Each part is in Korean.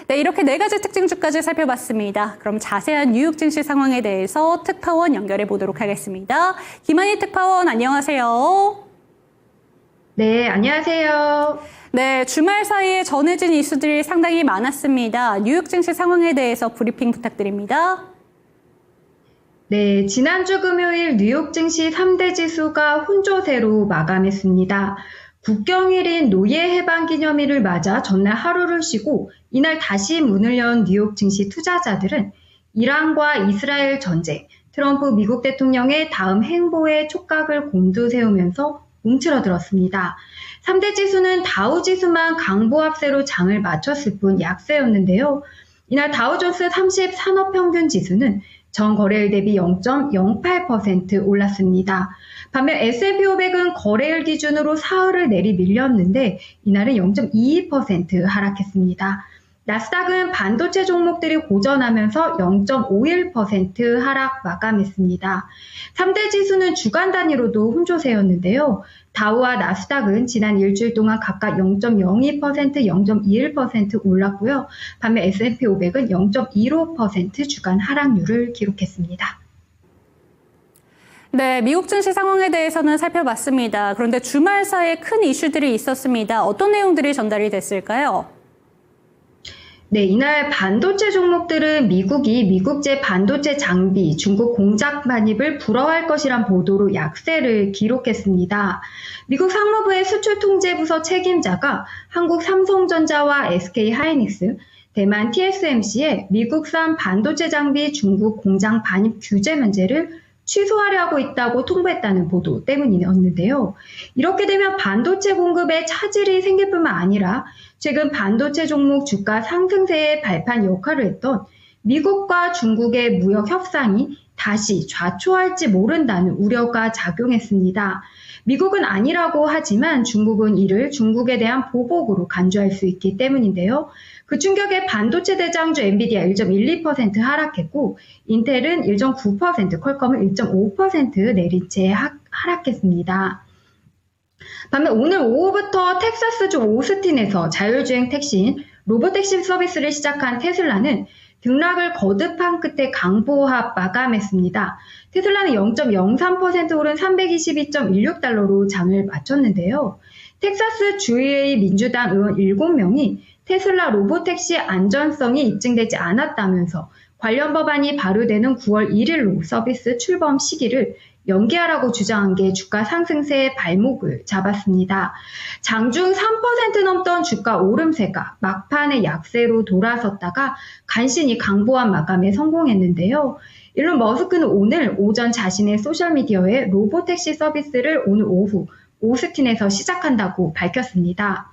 네, 이렇게 네 가지 특징주까지 살펴봤습니다. 그럼 자세한 뉴욕 증시 상황에 대해서 특파원 연결해 보도록 하겠습니다. 김한희 특파원, 안녕하세요. 네, 안녕하세요. 네, 주말 사이에 전해진 이슈들이 상당히 많았습니다. 뉴욕 증시 상황에 대해서 브리핑 부탁드립니다. 네, 지난주 금요일 뉴욕 증시 3대 지수가 혼조세로 마감했습니다. 국경일인 노예 해방 기념일을 맞아 전날 하루를 쉬고 이날 다시 문을 연 뉴욕 증시 투자자들은 이란과 이스라엘 전쟁, 트럼프 미국 대통령의 다음 행보에 촉각을 곤두세우면서 움츠러들었습니다. 3대 지수는 다우 지수만 강보합세로 장을 마쳤을 뿐 약세였는데요. 이날 다우존스 30 산업평균 지수는 전 거래일 대비 0.08% 올랐습니다. 반면 S&P 500은 거래일 기준으로 사흘을 내리밀렸는데 이날은 0.22% 하락했습니다. 나스닥은 반도체 종목들이 고전하면서 0.51% 하락 마감했습니다. 3대 지수는 주간 단위로도 혼조세였는데요. 다우와 나스닥은 지난 일주일 동안 각각 0.02%, 0.21% 올랐고요. 반면 S&P 500은 0.15% 주간 하락률을 기록했습니다. 네, 미국 증시 상황에 대해서는 살펴봤습니다. 그런데 주말 사이에 큰 이슈들이 있었습니다. 어떤 내용들이 전달이 됐을까요? 네, 이날 반도체 종목들은 미국이 미국제 반도체 장비, 중국 공장 반입을 불허할 것이란 보도로 약세를 기록했습니다. 미국 상무부의 수출통제부서 책임자가 한국 삼성전자와 SK하이닉스, 대만 TSMC의 미국산 반도체 장비 중국 공장 반입 규제 면제를 취소하려고 있다고 통보했다는 보도 때문이었는데요. 이렇게 되면 반도체 공급에 차질이 생길 뿐만 아니라 최근 반도체 종목 주가 상승세의 발판 역할을 했던 미국과 중국의 무역 협상이 다시 좌초할지 모른다는 우려가 작용했습니다. 미국은 아니라고 하지만 중국은 이를 중국에 대한 보복으로 간주할 수 있기 때문인데요. 그 충격에 반도체 대장주 엔비디아 1.12% 하락했고 인텔은 1.9%, 퀄컴은 1.5% 내린 채 하락했습니다. 반면 오늘 오후부터 텍사스주 오스틴에서 자율주행 택시인 로보택시 서비스를 시작한 테슬라는 등락을 거듭한 끝에 강보합 마감했습니다. 테슬라는 0.03% 오른 322.16달러로 장을 마쳤는데요. 텍사스 주의 민주당 의원 7명이 테슬라 로보택시 안전성이 입증되지 않았다면서 관련 법안이 발효되는 9월 1일로 서비스 출범 시기를 연기하라고 주장한 게 주가 상승세의 발목을 잡았습니다. 장중 3% 넘던 주가 오름세가 막판에 약세로 돌아섰다가 간신히 강보합 마감에 성공했는데요. 일론 머스크는 오늘 오전 자신의 소셜미디어에 로보택시 서비스를 오늘 오후 오스틴에서 시작한다고 밝혔습니다.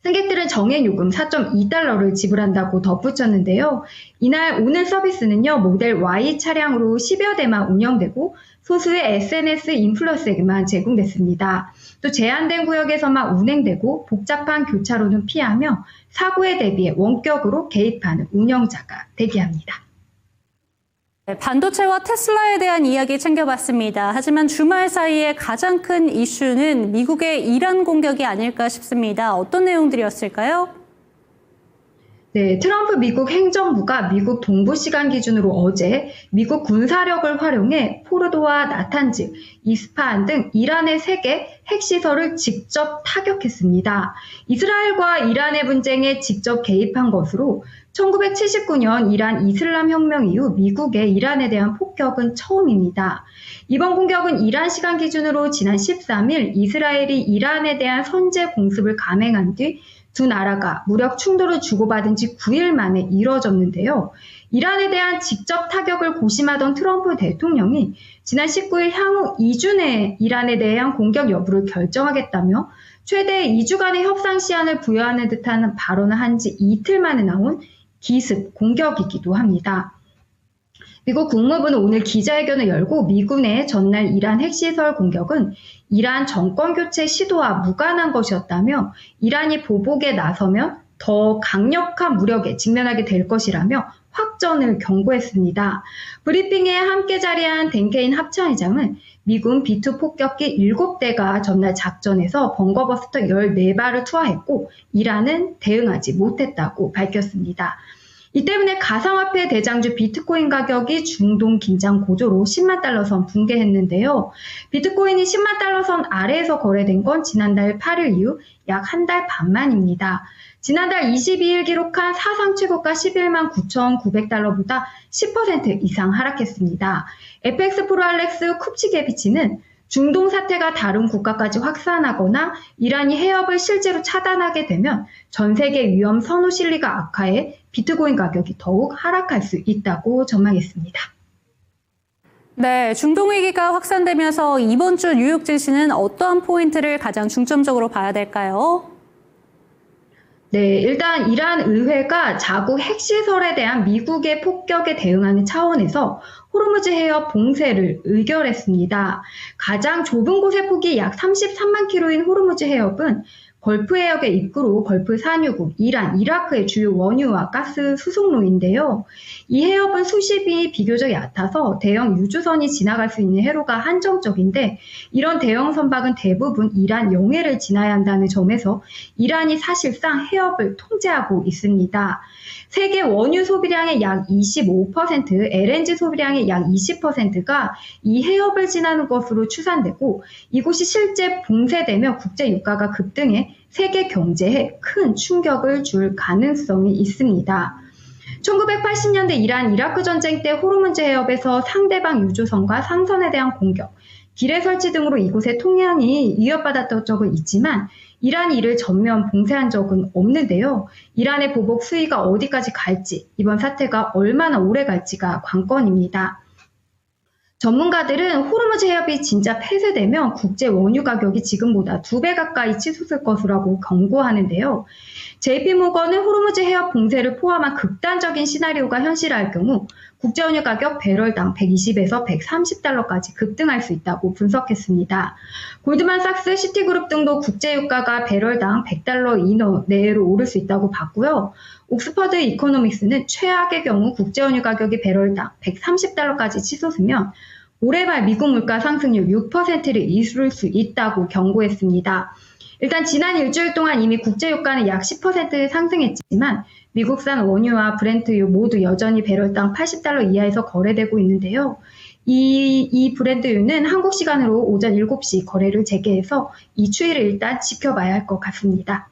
승객들은 정액요금 4.2달러를 지불한다고 덧붙였는데요. 이날 오늘 서비스는요, 모델 Y 차량으로 10여 대만 운영되고 소수의 SNS 인플루언서에게만 제공됐습니다. 또 제한된 구역에서만 운행되고 복잡한 교차로는 피하며 사고에 대비해 원격으로 개입하는 운영자가 대기합니다. 네, 반도체와 테슬라에 대한 이야기 챙겨봤습니다. 하지만 주말 사이에 가장 큰 이슈는 미국의 이란 공격이 아닐까 싶습니다. 어떤 내용들이었을까요? 네, 트럼프 미국 행정부가 미국 동부 시간 기준으로 어제 미국 군사력을 활용해 포르도와 나탄즈, 이스파한 등 이란의 3개 핵시설을 직접 타격했습니다. 이스라엘과 이란의 분쟁에 직접 개입한 것으로 1979년 이란 이슬람 혁명 이후 미국의 이란에 대한 폭격은 처음입니다. 이번 공격은 이란 시간 기준으로 지난 13일 이스라엘이 이란에 대한 선제 공습을 감행한 뒤 두 나라가 무력 충돌을 주고받은 지 9일 만에 이뤄졌는데요. 이란에 대한 직접 타격을 고심하던 트럼프 대통령이 지난 19일 향후 2주 내에 이란에 대한 공격 여부를 결정하겠다며 최대 2주간의 협상 시한을 부여하는 듯한 발언을 한 지 이틀 만에 나온 기습 공격이기도 합니다. 미국 국무부는 오늘 기자회견을 열고 미군의 전날 이란 핵시설 공격은 이란 정권 교체 시도와 무관한 것이었다며 이란이 보복에 나서면 더 강력한 무력에 직면하게 될 것이라며 확전을 경고했습니다. 브리핑에 함께 자리한 댕케인 합참의장은 미군 B-2 폭격기 7대가 전날 작전에서 벙커버스터 14발을 투하했고 이란은 대응하지 못했다고 밝혔습니다. 이 때문에 가상화폐 대장주 비트코인 가격이 중동 긴장 고조로 10만 달러 선 붕괴했는데요. 비트코인이 10만 달러 선 아래에서 거래된 건 지난달 8일 이후 약 한 달 반 만입니다. 지난달 22일 기록한 사상 최고가 11만 9,900달러보다 10% 이상 하락했습니다. FX 프로알렉스 쿱치게비치는 중동 사태가 다른 국가까지 확산하거나 이란이 해협을 실제로 차단하게 되면 전 세계 위험 선호 실리가 악화해 비트코인 가격이 더욱 하락할 수 있다고 전망했습니다. 네, 중동 위기가 확산되면서 이번 주 뉴욕 증시는 어떠한 포인트를 가장 중점적으로 봐야 될까요? 네, 일단 이란 의회가 자국 핵시설에 대한 미국의 폭격에 대응하는 차원에서 호르무즈 해협 봉쇄를 의결했습니다. 가장 좁은 곳의 폭이 약 33만 킬로인 호르무즈 해협은 걸프 해역의 입구로 걸프 산유국, 이란, 이라크의 주요 원유와 가스 수송로인데요. 이 해협은 수심이 비교적 얕아서 대형 유주선이 지나갈 수 있는 해로가 한정적인데 이런 대형 선박은 대부분 이란 영해를 지나야 한다는 점에서 이란이 사실상 해협을 통제하고 있습니다. 세계 원유 소비량의 약 25%, LNG 소비량의 약 20%가 이 해협을 지나는 것으로 추산되고 이곳이 실제 봉쇄되며 국제 유가가 급등해 세계 경제에 큰 충격을 줄 가능성이 있습니다. 1980년대 이란 이라크 전쟁 때 호르무즈 해협에서 상대방 유조선과 상선에 대한 공격, 기뢰 설치 등으로 이곳의 통행이 위협받았던 적은 있지만 이란이 이를 전면 봉쇄한 적은 없는데요. 이란의 보복 수위가 어디까지 갈지, 이번 사태가 얼마나 오래 갈지가 관건입니다. 전문가들은 호르무즈 해협이 진짜 폐쇄되면 국제 원유 가격이 지금보다 2배 가까이 치솟을 것이라고 경고하는데요. JP모건은 호르무즈 해협 봉쇄를 포함한 극단적인 시나리오가 현실화할 경우 국제 원유 가격 배럴당 120에서 130달러까지 급등할 수 있다고 분석했습니다. 골드만삭스, 시티그룹 등도 국제 유가가 배럴당 100달러 이내 내로 오를 수 있다고 봤고요. 옥스퍼드 이코노믹스는 최악의 경우 국제 원유 가격이 배럴당 130달러까지 치솟으면 올해 말 미국 물가 상승률 6%를 이룰 수 있다고 경고했습니다. 일단 지난 일주일 동안 이미 국제 유가는 약 10% 상승했지만 미국산 원유와 브렌트유 모두 여전히 배럴당 80달러 이하에서 거래되고 있는데요. 이 브렌트유는 한국 시간으로 오전 7시 거래를 재개해서 이 추이를 일단 지켜봐야 할 것 같습니다.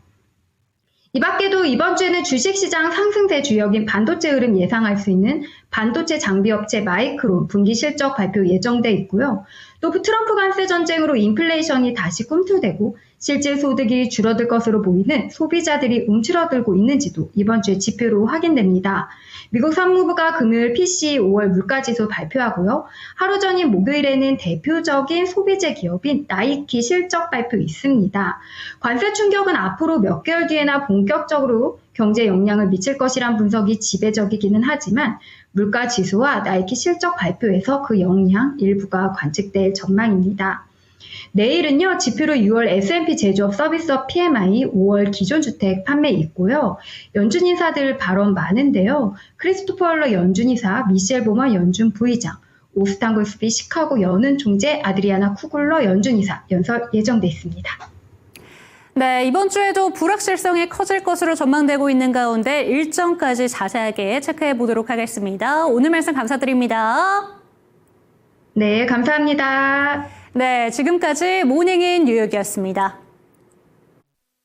이 밖에도 이번 주에는 주식시장 상승세 주역인 반도체 흐름 예상할 수 있는 반도체 장비업체 마이크론 분기 실적 발표 예정돼 있고요. 또 트럼프 관세 전쟁으로 인플레이션이 다시 꿈틀대고 실질 소득이 줄어들 것으로 보이는 소비자들이 움츠러들고 있는지도 이번 주에 지표로 확인됩니다. 미국 상무부가 금요일 PCE 5월 물가지수 발표하고요. 하루 전인 목요일에는 대표적인 소비재 기업인 나이키 실적 발표 있습니다. 관세 충격은 앞으로 몇 개월 뒤에나 본격적으로 경제 영향을 미칠 것이란 분석이 지배적이기는 하지만 물가 지수와 나이키 실적 발표에서 그 영향 일부가 관측될 전망입니다. 내일은요, 지표로 6월 S&P 제조업 서비스업 PMI 5월 기존주택 판매 있고요. 연준 인사들 발언 많은데요. 크리스토퍼 헐러 연준 이사, 미셸 보머 연준 부의장, 오스탄 골스비 시카고 연은 총재 아드리아나 쿠글러 연준 이사 연설 예정돼 있습니다. 네, 이번 주에도 불확실성이 커질 것으로 전망되고 있는 가운데 일정까지 자세하게 체크해 보도록 하겠습니다. 오늘 말씀 감사드립니다. 네, 감사합니다. 네, 지금까지 모닝인 뉴욕이었습니다.